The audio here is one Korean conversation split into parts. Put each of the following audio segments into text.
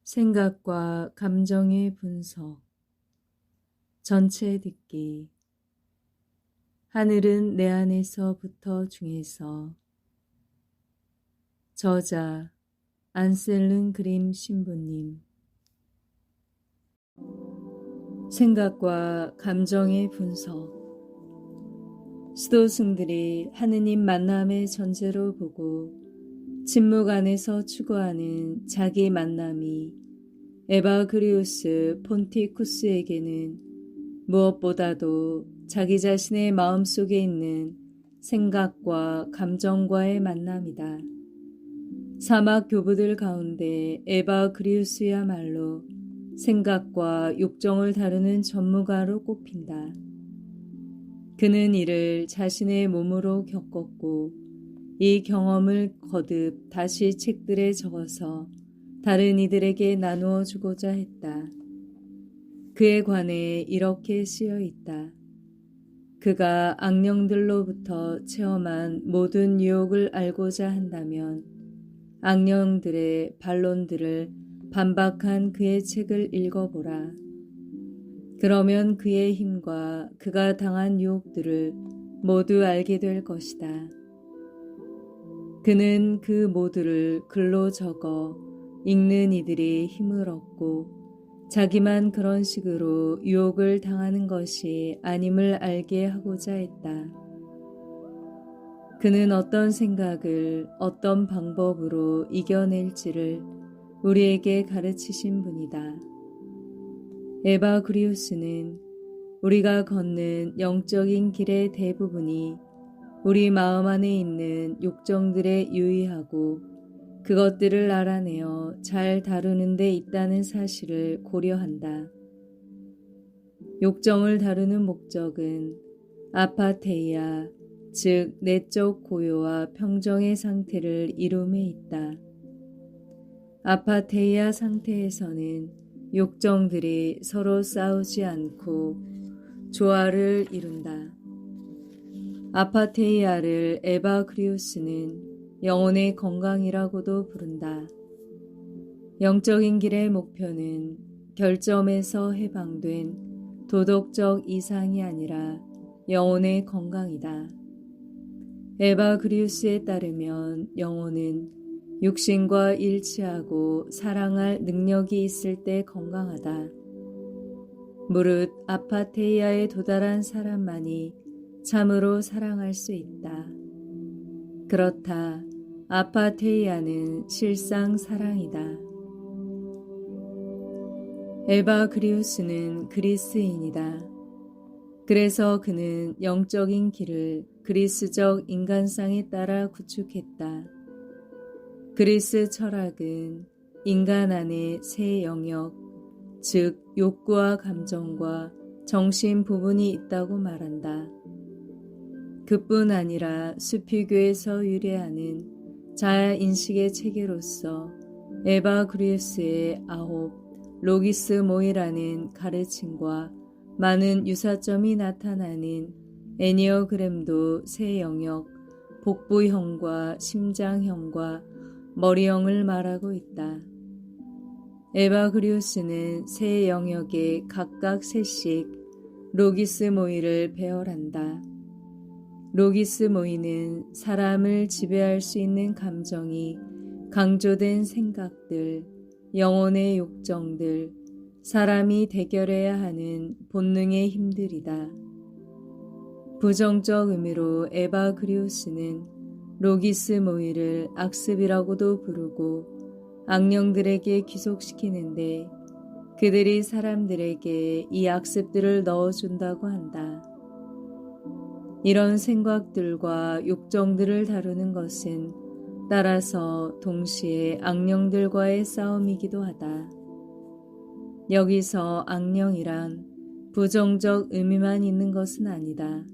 생각과 감정의 분석. 전체 듣기. 하늘은 내 안에서부터 중에서. 저자 안셀른 그림 신부님. 생각과 감정의 분석. 수도승들이 하느님 만남의 전제로 보고 침묵 안에서 추구하는 자기 만남이 에바그리우스 폰티쿠스에게는 무엇보다도 자기 자신의 마음속에 있는 생각과 감정과의 만남이다. 사막 교부들 가운데 에바그리우스야말로 생각과 욕정을 다루는 전무가로 꼽힌다. 그는 이를 자신의 몸으로 겪었고 이 경험을 거듭 다시 책들에 적어서 다른 이들에게 나누어 주고자 했다. 그에 관해 이렇게 쓰여 있다. 그가 악령들로부터 체험한 모든 유혹을 알고자 한다면 악령들의 반론들을 반박한 그의 책을 읽어보라. 그러면 그의 힘과 그가 당한 유혹들을 모두 알게 될 것이다. 그는 그 모두를 글로 적어 읽는 이들이 힘을 얻고 자기만 그런 식으로 유혹을 당하는 것이 아님을 알게 하고자 했다. 그는 어떤 생각을 어떤 방법으로 이겨낼지를 우리에게 가르치신 분이다. 에바그리우스는 우리가 걷는 영적인 길의 대부분이 우리 마음 안에 있는 욕정들에 유의하고 그것들을 알아내어 잘 다루는 데 있다는 사실을 고려한다. 욕정을 다루는 목적은 아파테이아, 즉 내적 고요와 평정의 상태를 이룸에 있다. 아파테이아 상태에서는 욕정들이 서로 싸우지 않고 조화를 이룬다. 아파테이아를 에바그리우스는 영혼의 건강이라고도 부른다. 영적인 길의 목표는 결점에서 해방된 도덕적 이상이 아니라 영혼의 건강이다. 에바그리우스에 따르면 영혼은 육신과 일치하고 사랑할 능력이 있을 때 건강하다. 무릇 아파테이아에 도달한 사람만이 참으로 사랑할 수 있다. 그렇다. 아파테이아는 실상 사랑이다. 에바그리우스는 그리스인이다. 그래서 그는 영적인 길을 그리스적 인간상에 따라 구축했다. 그리스 철학은 인간 안에 세 영역, 즉 욕구와 감정과 정신 부분이 있다고 말한다. 그뿐 아니라 수피교에서 유래하는 자아인식의 체계로서 에바그리우스의 아홉 로기스모이라는 가르침과 많은 유사점이 나타나는 애니어그램도 세 영역, 복부형과 심장형과 머리형을 말하고 있다. 에바그리우스는 세 영역에 각각 셋씩 로기스모이를 배열한다. 로기스모이는 사람을 지배할 수 있는 감정이 강조된 생각들, 영혼의 욕정들, 사람이 대결해야 하는 본능의 힘들이다. 부정적 의미로 에바그리우스는 로기스모이를 악습이라고도 부르고 악령들에게 귀속시키는데 그들이 사람들에게 이 악습들을 넣어준다고 한다. 이런 생각들과 욕정들을 다루는 것은 따라서 동시에 악령들과의 싸움이기도 하다. 여기서 악령이란 부정적 의미만 있는 것은 아니다.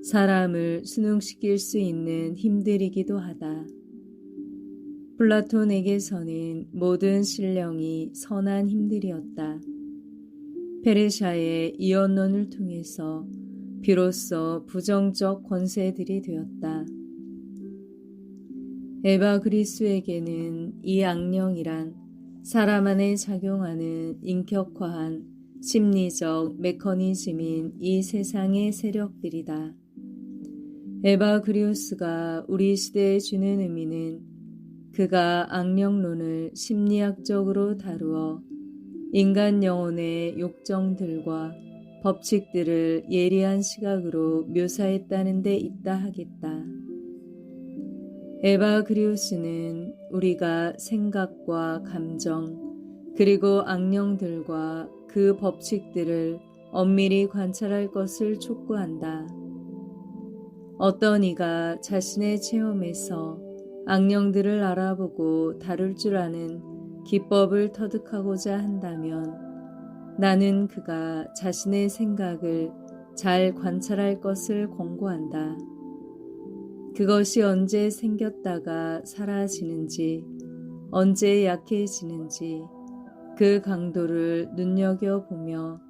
사람을 순응시킬 수 있는 힘들이기도 하다. 플라톤에게서는 모든 신령이 선한 힘들이었다. 페르시아의 이언론을 통해서 비로소 부정적 권세들이 되었다. 에바그리스에게는 이 악령이란 사람 안에 작용하는 인격화한 심리적 메커니즘인 이 세상의 세력들이다. 에바그리우스가 우리 시대에 주는 의미는 그가 악령론을 심리학적으로 다루어 인간 영혼의 욕정들과 법칙들을 예리한 시각으로 묘사했다는 데 있다 하겠다. 에바그리우스는 우리가 생각과 감정 그리고 악령들과 그 법칙들을 엄밀히 관찰할 것을 촉구한다. 어떤 이가 자신의 체험에서 악령들을 알아보고 다룰 줄 아는 기법을 터득하고자 한다면 나는 그가 자신의 생각을 잘 관찰할 것을 권고한다. 그것이 언제 생겼다가 사라지는지, 언제 약해지는지 그 강도를 눈여겨보며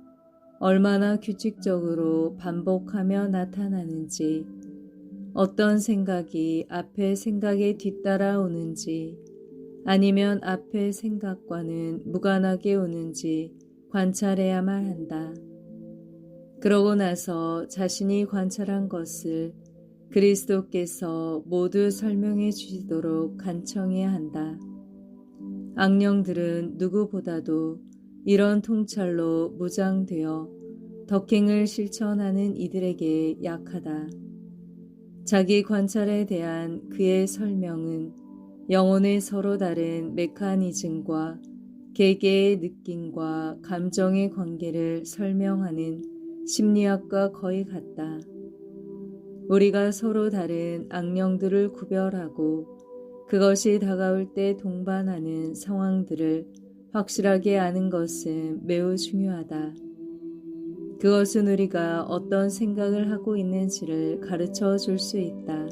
얼마나 규칙적으로 반복하며 나타나는지, 어떤 생각이 앞의 생각에 뒤따라오는지 아니면 앞의 생각과는 무관하게 오는지 관찰해야만 한다. 그러고 나서 자신이 관찰한 것을 그리스도께서 모두 설명해 주시도록 간청해야 한다. 악령들은 누구보다도 이런 통찰로 무장되어 덕행을 실천하는 이들에게 약하다. 자기 관찰에 대한 그의 설명은 영혼의 서로 다른 메커니즘과 개개의 느낌과 감정의 관계를 설명하는 심리학과 거의 같다. 우리가 서로 다른 악령들을 구별하고 그것이 다가올 때 동반하는 상황들을 확실하게 아는 것은 매우 중요하다. 그것은 우리가 어떤 생각을 하고 있는지를 가르쳐 줄 수 있다.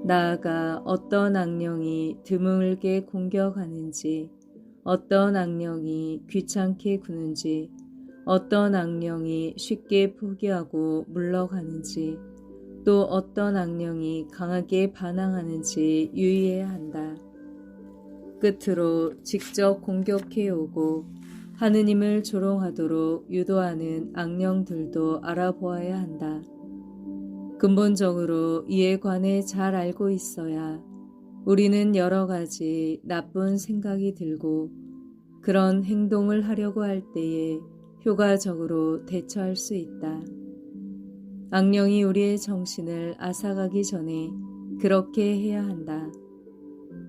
나아가 어떤 악령이 드물게 공격하는지, 어떤 악령이 귀찮게 구는지, 어떤 악령이 쉽게 포기하고 물러가는지, 또 어떤 악령이 강하게 반항하는지 유의해야 한다. 끝으로 직접 공격해오고 하느님을 조롱하도록 유도하는 악령들도 알아보아야 한다. 근본적으로 이에 관해 잘 알고 있어야 우리는 여러 가지 나쁜 생각이 들고 그런 행동을 하려고 할 때에 효과적으로 대처할 수 있다. 악령이 우리의 정신을 앗아가기 전에 그렇게 해야 한다.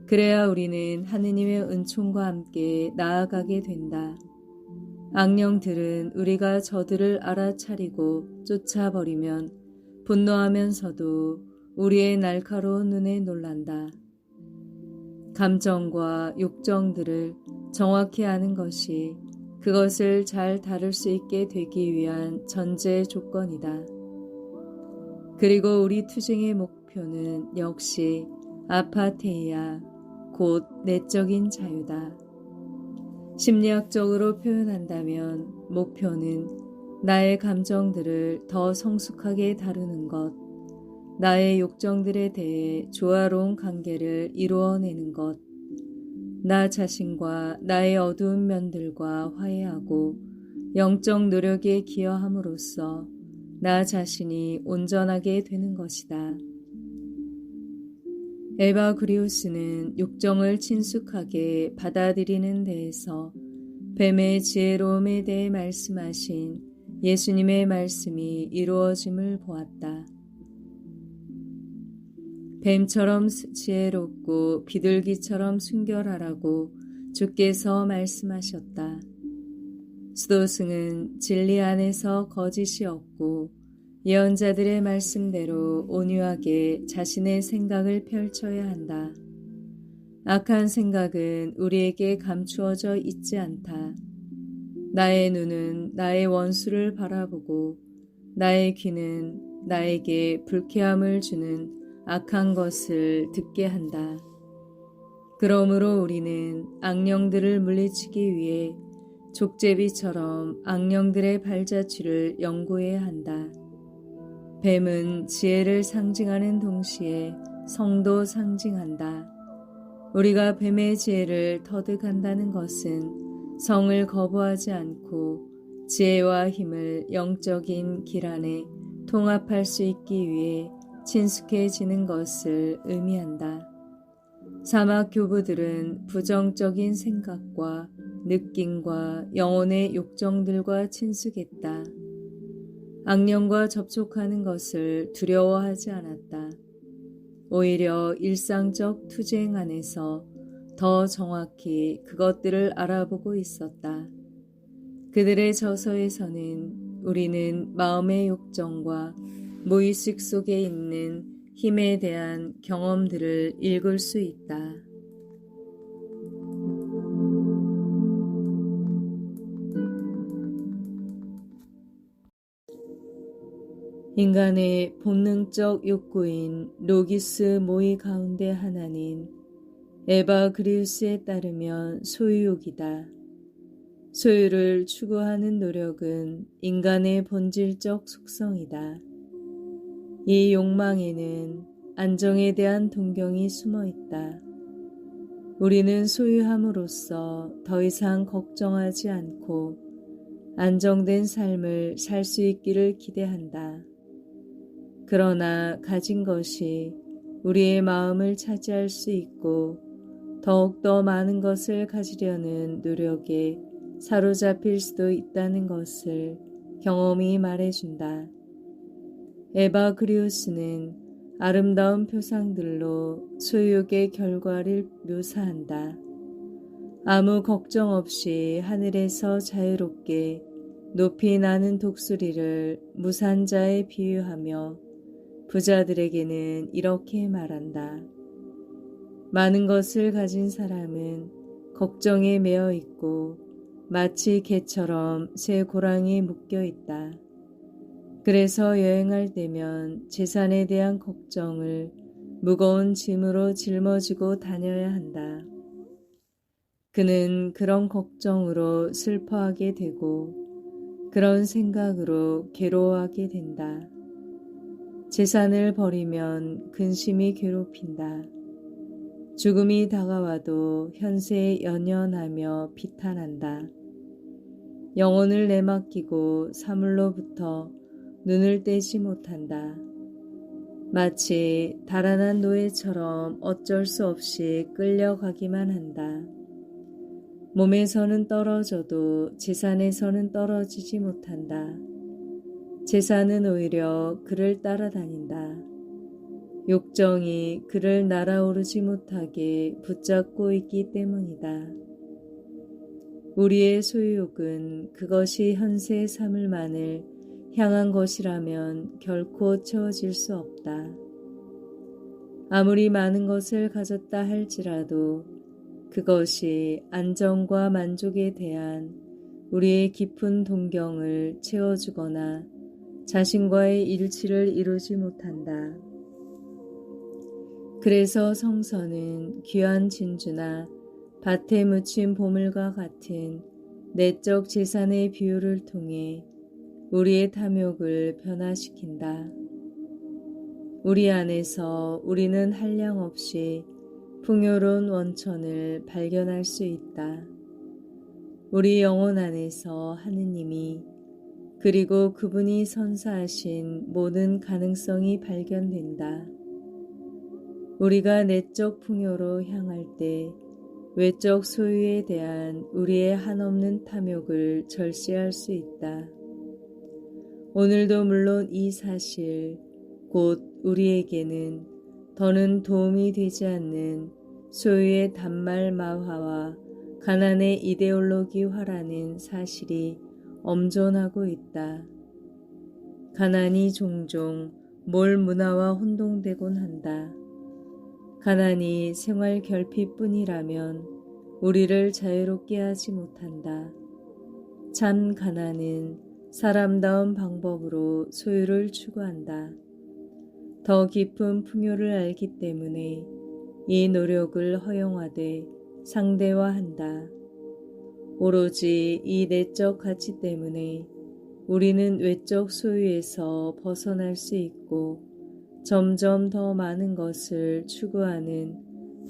그래야 우리는 하느님의 은총과 함께 나아가게 된다. 악령들은 우리가 저들을 알아차리고 쫓아버리면 분노하면서도 우리의 날카로운 눈에 놀란다. 감정과 욕정들을 정확히 아는 것이 그것을 잘 다룰 수 있게 되기 위한 전제 조건이다. 그리고 우리 투쟁의 목표는 역시 아파테이아, 곧 내적인 자유다. 심리학적으로 표현한다면 목표는 나의 감정들을 더 성숙하게 다루는 것, 나의 욕정들에 대해 조화로운 관계를 이루어내는 것, 나 자신과 나의 어두운 면들과 화해하고 영적 노력에 기여함으로써 나 자신이 온전하게 되는 것이다. 에바그리우스는 욕정을 친숙하게 받아들이는 데에서 뱀의 지혜로움에 대해 말씀하신 예수님의 말씀이 이루어짐을 보았다. 뱀처럼 지혜롭고 비둘기처럼 순결하라고 주께서 말씀하셨다. 수도승은 진리 안에서 거짓이 없고 예언자들의 말씀대로 온유하게 자신의 생각을 펼쳐야 한다. 악한 생각은 우리에게 감추어져 있지 않다. 나의 눈은 나의 원수를 바라보고 나의 귀는 나에게 불쾌함을 주는 악한 것을 듣게 한다. 그러므로 우리는 악령들을 물리치기 위해 족제비처럼 악령들의 발자취를 연구해야 한다. 뱀은 지혜를 상징하는 동시에 성도 상징한다. 우리가 뱀의 지혜를 터득한다는 것은 성을 거부하지 않고 지혜와 힘을 영적인 길 안에 통합할 수 있기 위해 친숙해지는 것을 의미한다. 사막 교부들은 부정적인 생각과 느낌과 영혼의 욕정들과 친숙했다. 악령과 접촉하는 것을 두려워하지 않았다. 오히려 일상적 투쟁 안에서 더 정확히 그것들을 알아보고 있었다. 그들의 저서에서는 우리는 마음의 욕정과 무의식 속에 있는 힘에 대한 경험들을 읽을 수 있다. 인간의 본능적 욕구인 로기스 모의 가운데 하나는 에바그리우스에 따르면 소유욕이다. 소유를 추구하는 노력은 인간의 본질적 속성이다. 이 욕망에는 안정에 대한 동경이 숨어 있다. 우리는 소유함으로써 더 이상 걱정하지 않고 안정된 삶을 살 수 있기를 기대한다. 그러나 가진 것이 우리의 마음을 차지할 수 있고 더욱더 많은 것을 가지려는 노력에 사로잡힐 수도 있다는 것을 경험이 말해준다. 에바그리우스는 아름다운 표상들로 소유욕의 결과를 묘사한다. 아무 걱정 없이 하늘에서 자유롭게 높이 나는 독수리를 무산자에 비유하며 부자들에게는 이렇게 말한다. 많은 것을 가진 사람은 걱정에 매여 있고 마치 개처럼 새 고랑에 묶여 있다. 그래서 여행할 때면 재산에 대한 걱정을 무거운 짐으로 짊어지고 다녀야 한다. 그는 그런 걱정으로 슬퍼하게 되고 그런 생각으로 괴로워하게 된다. 재산을 버리면 근심이 괴롭힌다. 죽음이 다가와도 현세에 연연하며 비탄한다. 영혼을 내맡기고 사물로부터 눈을 떼지 못한다. 마치 달아난 노예처럼 어쩔 수 없이 끌려가기만 한다. 몸에서는 떨어져도 재산에서는 떨어지지 못한다. 재산은 오히려 그를 따라다닌다. 욕정이 그를 날아오르지 못하게 붙잡고 있기 때문이다. 우리의 소유욕은 그것이 현세의 삶을만을 향한 것이라면 결코 채워질 수 없다. 아무리 많은 것을 가졌다 할지라도 그것이 안정과 만족에 대한 우리의 깊은 동경을 채워주거나 자신과의 일치를 이루지 못한다. 그래서 성서는 귀한 진주나 밭에 묻힌 보물과 같은 내적 재산의 비유를 통해 우리의 탐욕을 변화시킨다. 우리 안에서 우리는 한량없이 풍요로운 원천을 발견할 수 있다. 우리 영혼 안에서 하느님이 그리고 그분이 선사하신 모든 가능성이 발견된다. 우리가 내적 풍요로 향할 때 외적 소유에 대한 우리의 한없는 탐욕을 절제할 수 있다. 오늘도 물론 이 사실, 곧 우리에게는 더는 도움이 되지 않는 소유의 단말마화와 가난의 이데올로기화라는 사실이 엄존하고 있다. 가난이 종종 몰 문화와 혼동되곤 한다. 가난이 생활 결핍뿐이라면 우리를 자유롭게 하지 못한다. 참 가난은 사람다운 방법으로 소유를 추구한다. 더 깊은 풍요를 알기 때문에 이 노력을 허용하되 상대화한다. 오로지 이 내적 가치 때문에 우리는 외적 소유에서 벗어날 수 있고 점점 더 많은 것을 추구하는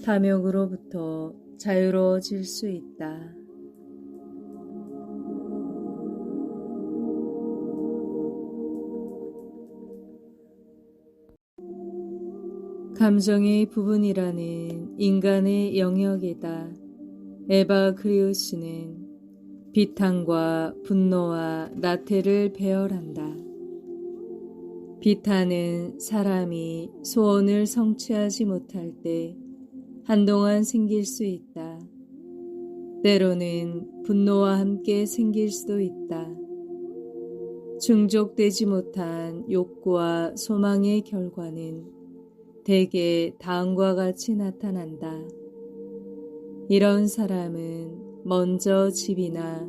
탐욕으로부터 자유로워질 수 있다. 감정의 부분이라는 인간의 영역이다. 에바그리우스는 비탄과 분노와 나태를 배열한다. 비탄은 사람이 소원을 성취하지 못할 때 한동안 생길 수 있다. 때로는 분노와 함께 생길 수도 있다. 충족되지 못한 욕구와 소망의 결과는 대개 다음과 같이 나타난다. 이런 사람은 먼저 집이나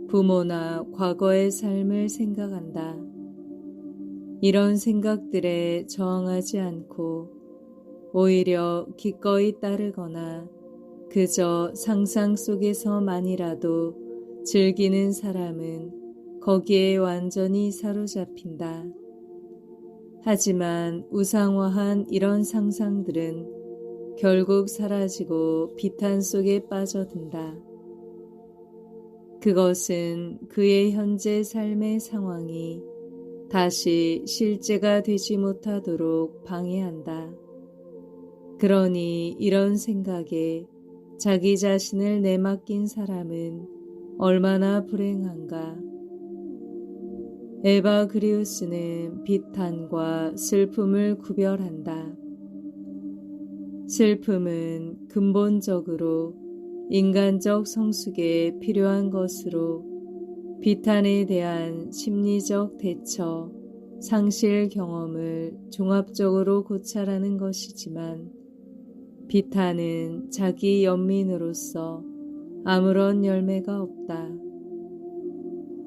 부모나 과거의 삶을 생각한다. 이런 생각들에 저항하지 않고 오히려 기꺼이 따르거나 그저 상상 속에서만이라도 즐기는 사람은 거기에 완전히 사로잡힌다. 하지만 우상화한 이런 상상들은 결국 사라지고 비탄 속에 빠져든다. 그것은 그의 현재 삶의 상황이 다시 실제가 되지 못하도록 방해한다. 그러니 이런 생각에 자기 자신을 내맡긴 사람은 얼마나 불행한가. 에바그리우스는 비탄과 슬픔을 구별한다. 슬픔은 근본적으로 인간적 성숙에 필요한 것으로 비탄에 대한 심리적 대처, 상실 경험을 종합적으로 고찰하는 것이지만 비탄은 자기 연민으로서 아무런 열매가 없다.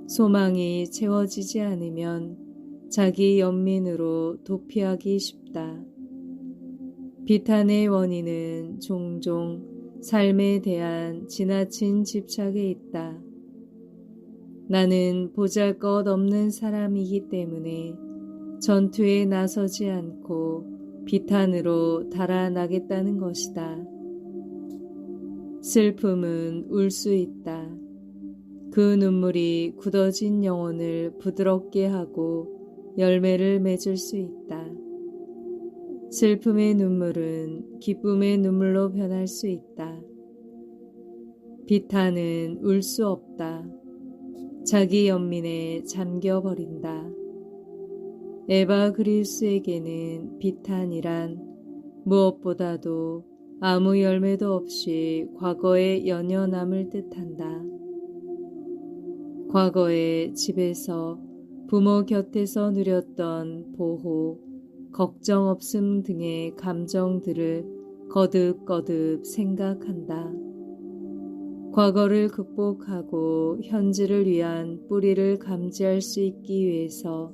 소망이 채워지지 않으면 자기 연민으로 도피하기 쉽다. 비탄의 원인은 종종 삶에 대한 지나친 집착에 있다. 나는 보잘것없는 사람이기 때문에 전투에 나서지 않고 비탄으로 달아나겠다는 것이다. 슬픔은 울 수 있다. 그 눈물이 굳어진 영혼을 부드럽게 하고 열매를 맺을 수 있다. 슬픔의 눈물은 기쁨의 눈물로 변할 수 있다. 비탄은 울 수 없다. 자기 연민에 잠겨버린다. 에바그리우스에게는 비탄이란 무엇보다도 아무 열매도 없이 과거에 연연함을 뜻한다. 과거에 집에서 부모 곁에서 누렸던 보호, 걱정 없음 등의 감정들을 거듭거듭 생각한다. 과거를 극복하고 현재를 위한 뿌리를 감지할 수 있기 위해서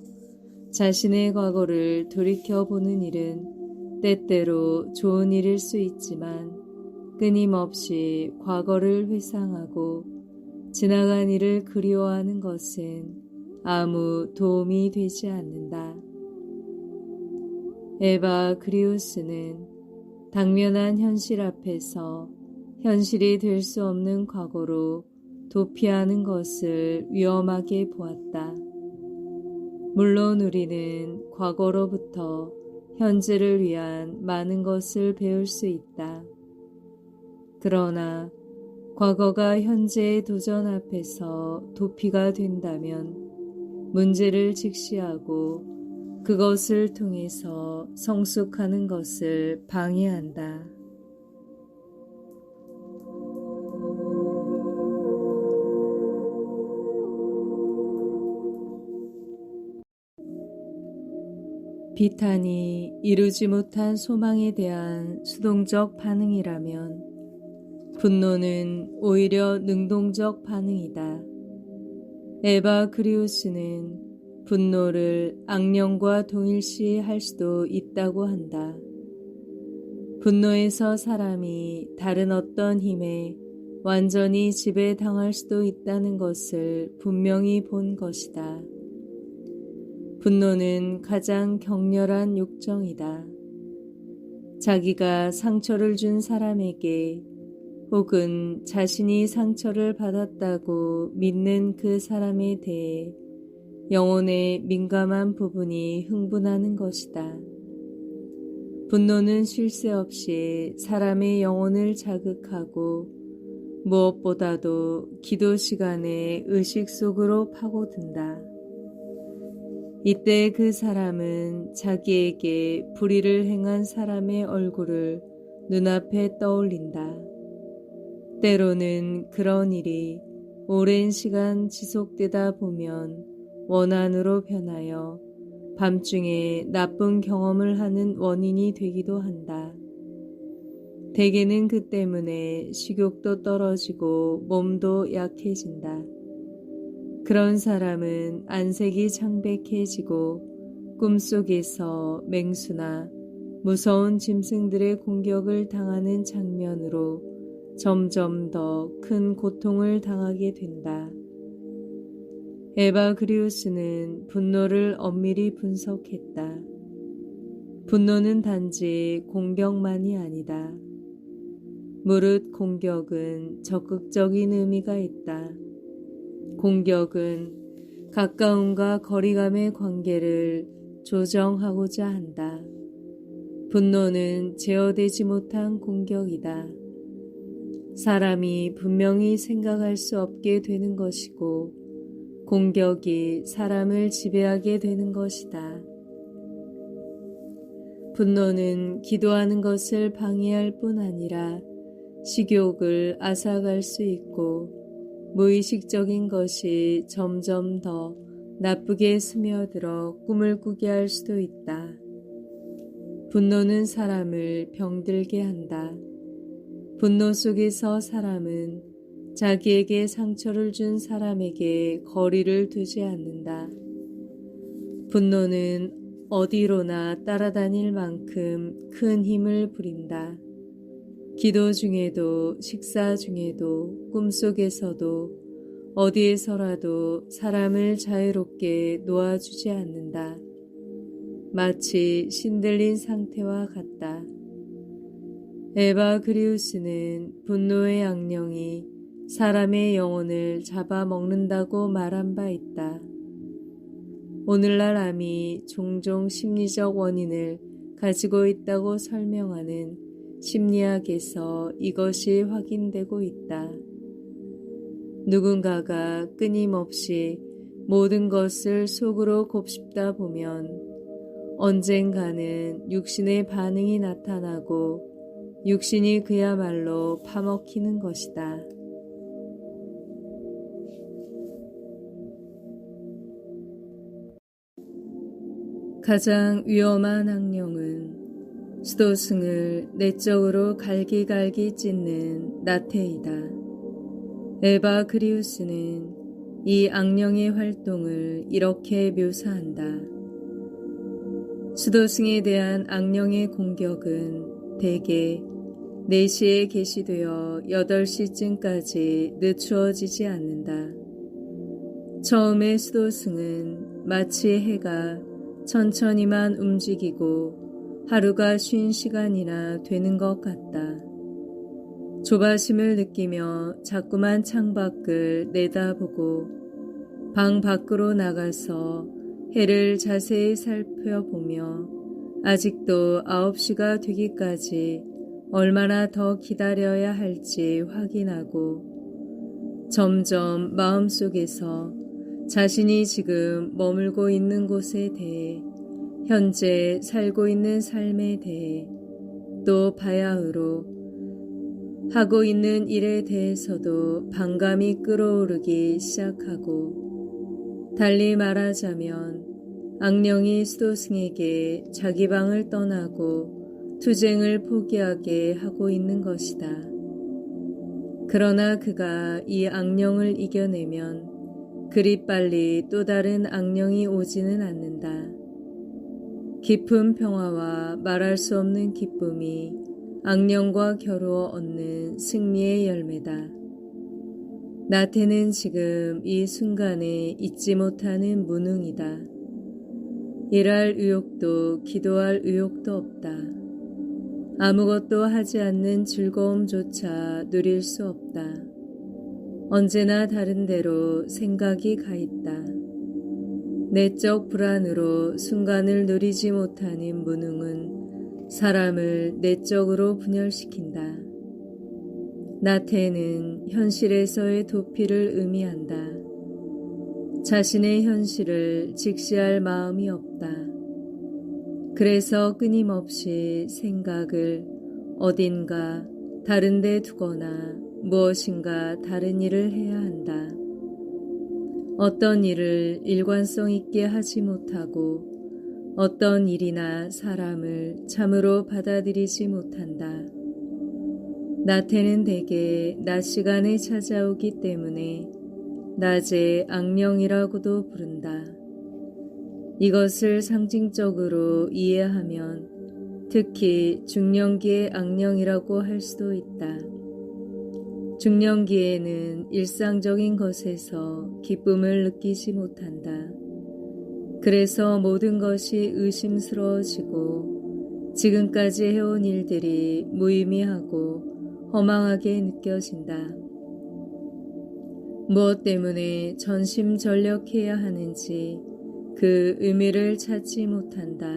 자신의 과거를 돌이켜보는 일은 때때로 좋은 일일 수 있지만 끊임없이 과거를 회상하고 지나간 일을 그리워하는 것은 아무 도움이 되지 않는다. 에바그리우스는 당면한 현실 앞에서 현실이 될 수 없는 과거로 도피하는 것을 위험하게 보았다. 물론 우리는 과거로부터 현재를 위한 많은 것을 배울 수 있다. 그러나 과거가 현재의 도전 앞에서 도피가 된다면 문제를 직시하고 그것을 통해서 성숙하는 것을 방해한다. 비탄이 이루지 못한 소망에 대한 수동적 반응이라면 분노는 오히려 능동적 반응이다. 에바그리우스는 분노를 악령과 동일시할 수도 있다고 한다. 분노에서 사람이 다른 어떤 힘에 완전히 지배당할 수도 있다는 것을 분명히 본 것이다. 분노는 가장 격렬한 욕정이다. 자기가 상처를 준 사람에게 혹은 자신이 상처를 받았다고 믿는 그 사람에 대해 영혼의 민감한 부분이 흥분하는 것이다. 분노는 쉴 새 없이 사람의 영혼을 자극하고 무엇보다도 기도 시간에 의식 속으로 파고든다. 이때 그 사람은 자기에게 불의를 행한 사람의 얼굴을 눈앞에 떠올린다. 때로는 그런 일이 오랜 시간 지속되다 보면 원한으로 변하여 밤중에 나쁜 경험을 하는 원인이 되기도 한다. 대개는 그 때문에 식욕도 떨어지고 몸도 약해진다. 그런 사람은 안색이 창백해지고 꿈속에서 맹수나 무서운 짐승들의 공격을 당하는 장면으로 점점 더 큰 고통을 당하게 된다. 에바그리우스는 분노를 엄밀히 분석했다. 분노는 단지 공격만이 아니다. 무릇 공격은 적극적인 의미가 있다. 공격은 가까움과 거리감의 관계를 조정하고자 한다. 분노는 제어되지 못한 공격이다. 사람이 분명히 생각할 수 없게 되는 것이고 공격이 사람을 지배하게 되는 것이다. 분노는 기도하는 것을 방해할 뿐 아니라 식욕을 앗아갈 수 있고 무의식적인 것이 점점 더 나쁘게 스며들어 꿈을 꾸게 할 수도 있다. 분노는 사람을 병들게 한다. 분노 속에서 사람은 자기에게 상처를 준 사람에게 거리를 두지 않는다. 분노는 어디로나 따라다닐 만큼 큰 힘을 부린다. 기도 중에도 식사 중에도 꿈속에서도 어디에서라도 사람을 자유롭게 놓아주지 않는다. 마치 신들린 상태와 같다. 에바그리우스는 분노의 악령이 사람의 영혼을 잡아먹는다고 말한 바 있다. 오늘날 암이 종종 심리적 원인을 가지고 있다고 설명하는 심리학에서 이것이 확인되고 있다. 누군가가 끊임없이 모든 것을 속으로 곱씹다 보면 언젠가는 육신의 반응이 나타나고 육신이 그야말로 파먹히는 것이다. 가장 위험한 악령은 수도승을 내적으로 갈기갈기 찢는 나태이다. 에바그리우스는 이 악령의 활동을 이렇게 묘사한다. 수도승에 대한 악령의 공격은 대개 4시에 개시되어 8시쯤까지 늦추어지지 않는다. 처음에 수도승은 마치 해가 천천히만 움직이고 하루가 쉰 시간이나 되는 것 같다. 조바심을 느끼며 자꾸만 창밖을 내다보고 방 밖으로 나가서 해를 자세히 살펴보며 아직도 9시가 되기까지 얼마나 더 기다려야 할지 확인하고 점점 마음속에서 자신이 지금 머물고 있는 곳에 대해 현재 살고 있는 삶에 대해 또 바야흐로 하고 있는 일에 대해서도 반감이 끓어오르기 시작하고 달리 말하자면 악령이 수도승에게 자기 방을 떠나고 투쟁을 포기하게 하고 있는 것이다. 그러나 그가 이 악령을 이겨내면 그리 빨리 또 다른 악령이 오지는 않는다. 깊은 평화와 말할 수 없는 기쁨이 악령과 겨루어 얻는 승리의 열매다. 나태는 지금 이 순간에 잊지 못하는 무능이다. 일할 의욕도 기도할 의욕도 없다. 아무것도 하지 않는 즐거움조차 누릴 수 없다. 언제나 다른 데로 생각이 가 있다. 내적 불안으로 순간을 누리지 못하는 무능은 사람을 내적으로 분열시킨다. 나태는 현실에서의 도피를 의미한다. 자신의 현실을 직시할 마음이 없다. 그래서 끊임없이 생각을 어딘가 다른 데 두거나 무엇인가 다른 일을 해야 한다. 어떤 일을 일관성 있게 하지 못하고 어떤 일이나 사람을 참으로 받아들이지 못한다. 나태는 대개 낮 시간에 찾아오기 때문에 낮의 악령이라고도 부른다. 이것을 상징적으로 이해하면 특히 중년기의 악령이라고 할 수도 있다. 중년기에는 일상적인 것에서 기쁨을 느끼지 못한다. 그래서 모든 것이 의심스러워지고 지금까지 해온 일들이 무의미하고 허망하게 느껴진다. 무엇 때문에 전심전력해야 하는지 그 의미를 찾지 못한다.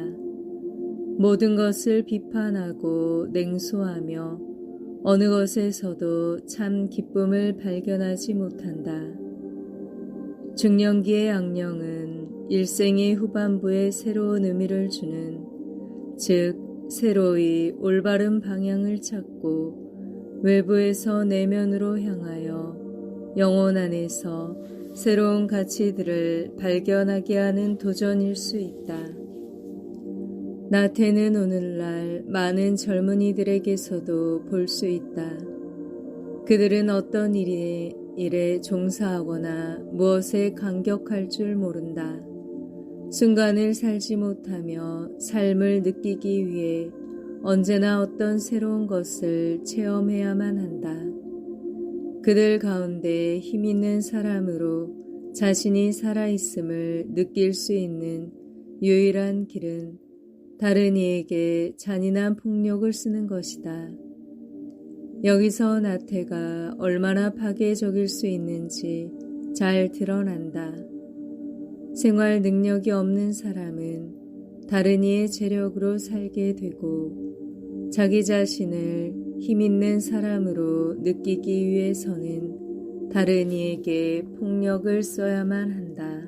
모든 것을 비판하고 냉소하며 어느 것에서도 참 기쁨을 발견하지 못한다. 중년기의 악령은 일생의 후반부에 새로운 의미를 주는, 즉 새로이 올바른 방향을 찾고 외부에서 내면으로 향하여 영혼 안에서 새로운 가치들을 발견하게 하는 도전일 수 있다. 나태는 오늘날 많은 젊은이들에게서도 볼 수 있다. 그들은 어떤 일에 종사하거나 무엇에 감격할 줄 모른다. 순간을 살지 못하며 삶을 느끼기 위해 언제나 어떤 새로운 것을 체험해야만 한다. 그들 가운데 힘 있는 사람으로 자신이 살아있음을 느낄 수 있는 유일한 길은 다른 이에게 잔인한 폭력을 쓰는 것이다. 여기서 나태가 얼마나 파괴적일 수 있는지 잘 드러난다. 생활 능력이 없는 사람은 다른 이의 재력으로 살게 되고 자기 자신을 힘 있는 사람으로 느끼기 위해서는 다른 이에게 폭력을 써야만 한다.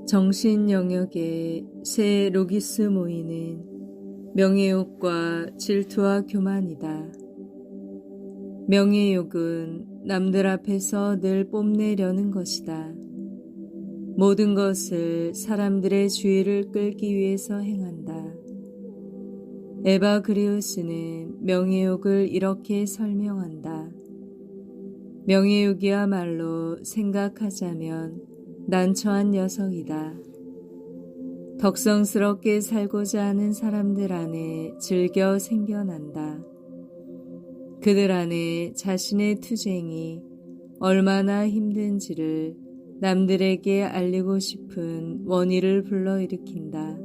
정신 영역의 새 로기스 모이는 명예욕과 질투와 교만이다. 명예욕은 남들 앞에서 늘 뽐내려는 것이다. 모든 것을 사람들의 주의를 끌기 위해서 행한다. 에바 그리우스는 명예욕을 이렇게 설명한다. 명예욕이야말로 생각하자면 난처한 녀석이다. 덕성스럽게 살고자 하는 사람들 안에 즐겨 생겨난다. 그들 안에 자신의 투쟁이 얼마나 힘든지를 남들에게 알리고 싶은 원의를 불러일으킨다.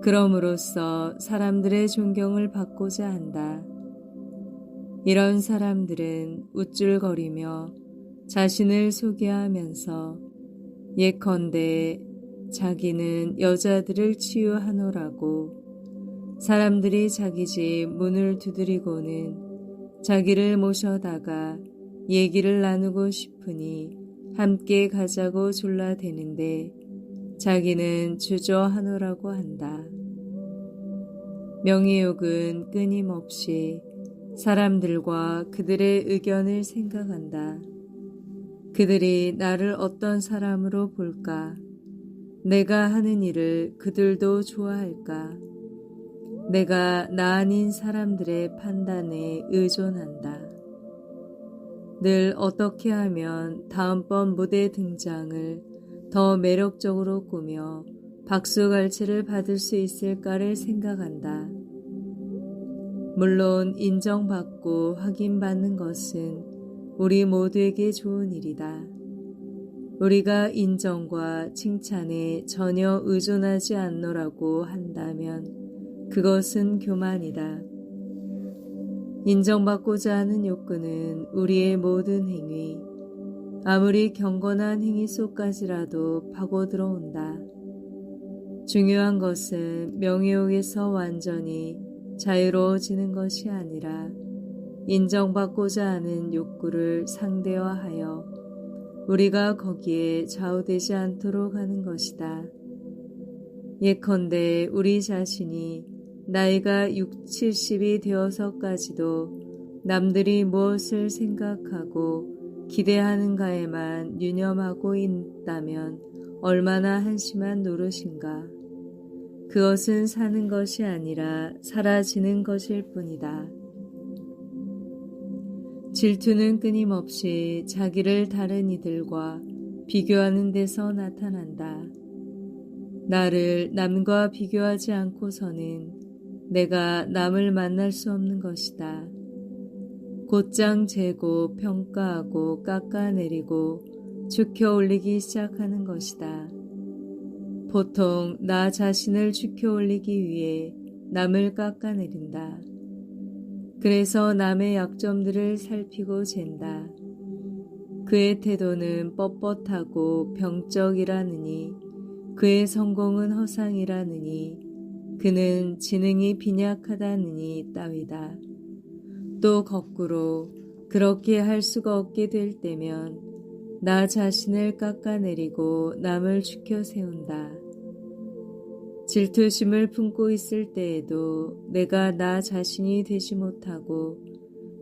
그럼으로써 사람들의 존경을 받고자 한다. 이런 사람들은 우쭐거리며 자신을 소개하면서 예컨대 자기는 여자들을 치유하노라고 사람들이 자기 집 문을 두드리고는 자기를 모셔다가 얘기를 나누고 싶으니 함께 가자고 졸라대는데 자기는 주저하노라고 한다. 명예욕은 끊임없이 사람들과 그들의 의견을 생각한다. 그들이 나를 어떤 사람으로 볼까? 내가 하는 일을 그들도 좋아할까? 내가 나 아닌 사람들의 판단에 의존한다. 늘 어떻게 하면 다음번 무대 등장을 더 매력적으로 꾸며 박수갈채를 받을 수 있을까를 생각한다. 물론 인정받고 확인받는 것은 우리 모두에게 좋은 일이다. 우리가 인정과 칭찬에 전혀 의존하지 않노라고 한다면 그것은 교만이다. 인정받고자 하는 욕구는 우리의 모든 행위, 아무리 경건한 행위 속까지라도 파고들어온다. 중요한 것은 명예욕에서 완전히 자유로워지는 것이 아니라 인정받고자 하는 욕구를 상대화하여 우리가 거기에 좌우되지 않도록 하는 것이다. 예컨대 우리 자신이 나이가 60, 70이 되어서까지도 남들이 무엇을 생각하고 기대하는가에만 유념하고 있다면 얼마나 한심한 노릇인가. 그것은 사는 것이 아니라 사라지는 것일 뿐이다. 질투는 끊임없이 자기를 다른 이들과 비교하는 데서 나타난다. 나를 남과 비교하지 않고서는 내가 남을 만날 수 없는 것이다. 곧장 재고 평가하고 깎아내리고 죽혀 올리기 시작하는 것이다. 보통 나 자신을 죽혀 올리기 위해 남을 깎아내린다. 그래서 남의 약점들을 살피고 잰다. 그의 태도는 뻣뻣하고 병적이라느니 그의 성공은 허상이라느니 그는 지능이 빈약하다느니 따위다. 또 거꾸로 그렇게 할 수가 없게 될 때면 나 자신을 깎아내리고 남을 죽여 세운다. 질투심을 품고 있을 때에도 내가 나 자신이 되지 못하고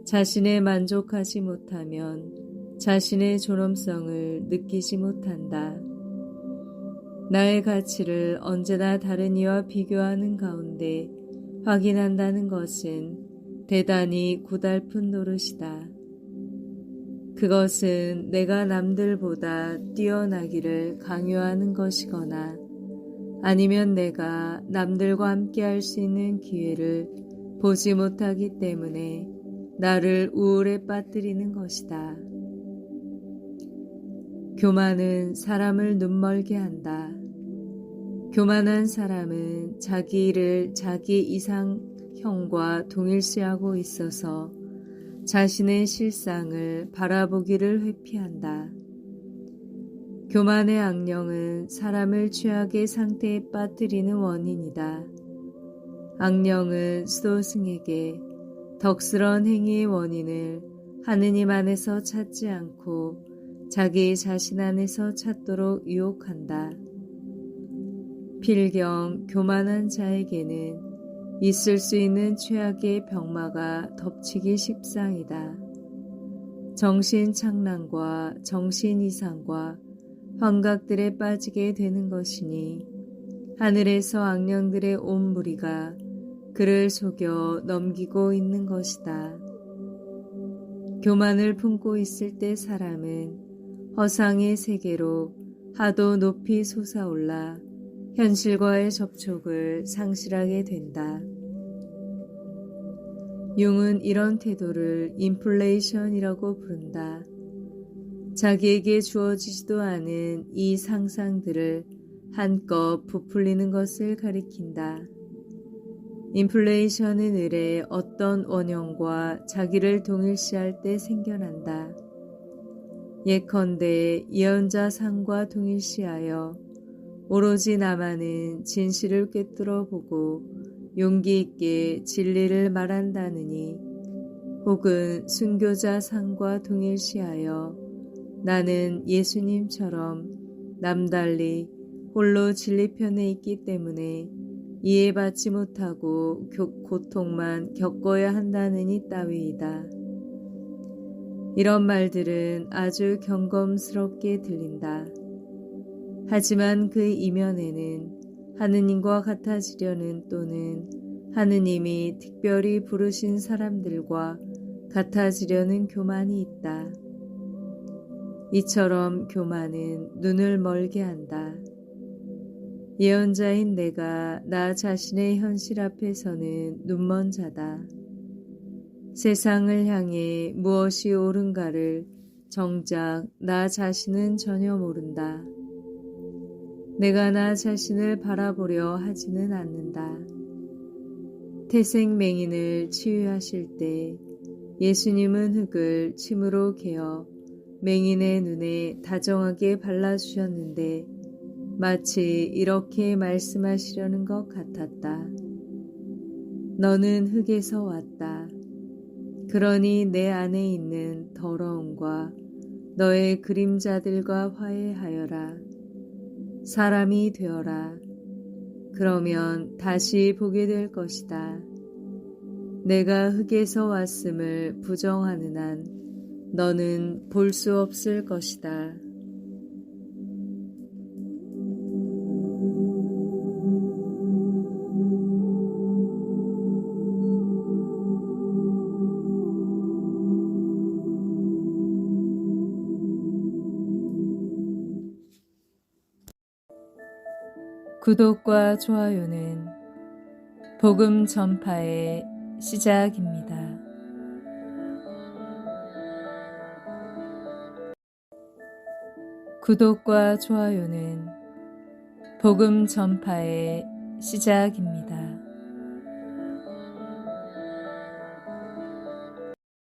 자신에 만족하지 못하면 자신의 존엄성을 느끼지 못한다. 나의 가치를 언제나 다른 이와 비교하는 가운데 확인한다는 것은 대단히 고달픈 노릇이다. 그것은 내가 남들보다 뛰어나기를 강요하는 것이거나 아니면 내가 남들과 함께 할 수 있는 기회를 보지 못하기 때문에 나를 우울에 빠뜨리는 것이다. 교만은 사람을 눈멀게 한다. 교만한 사람은 자기 일을 자기 이상형과 동일시하고 있어서 자신의 실상을 바라보기를 회피한다. 교만의 악령은 사람을 최악의 상태에 빠뜨리는 원인이다. 악령은 수도승에게 덕스러운 행위의 원인을 하느님 안에서 찾지 않고 자기 자신 안에서 찾도록 유혹한다. 필경 교만한 자에게는 있을 수 있는 최악의 병마가 덮치기 십상이다. 정신착란과 정신이상과 환각들에 빠지게 되는 것이니 하늘에서 악령들의 온 무리가 그를 속여 넘기고 있는 것이다. 교만을 품고 있을 때 사람은 허상의 세계로 하도 높이 솟아올라 현실과의 접촉을 상실하게 된다. 융은 이런 태도를 인플레이션이라고 부른다. 자기에게 주어지지도 않은 이 상상들을 한껏 부풀리는 것을 가리킨다. 인플레이션은 을의 어떤 원형과 자기를 동일시할 때 생겨난다. 예컨대 예언자 상과 동일시하여 오로지 나만은 진실을 꿰뚫어 보고 용기 있게 진리를 말한다느니 혹은 순교자 상과 동일시하여 나는 예수님처럼 남달리 홀로 진리편에 있기 때문에 이해받지 못하고 고통만 겪어야 한다느니 따위이다. 이런 말들은 아주 경검스럽게 들린다. 하지만 그 이면에는 하느님과 같아지려는 또는 하느님이 특별히 부르신 사람들과 같아지려는 교만이 있다. 이처럼 교만은 눈을 멀게 한다. 예언자인 내가 나 자신의 현실 앞에서는 눈먼 자다. 세상을 향해 무엇이 옳은가를 정작 나 자신은 전혀 모른다. 내가 나 자신을 바라보려 하지는 않는다. 태생맹인을 치유하실 때 예수님은 흙을 침으로 개어 맹인의 눈에 다정하게 발라주셨는데 마치 이렇게 말씀하시려는 것 같았다. 너는 흙에서 왔다. 그러니 내 안에 있는 더러움과 너의 그림자들과 화해하여라. 사람이 되어라. 그러면 다시 보게 될 것이다. 내가 흙에서 왔음을 부정하는 한 너는 볼 수 없을 것이다. 구독과 좋아요는 복음 전파의 시작입니다. 구독과 좋아요는 복음 전파의 시작입니다.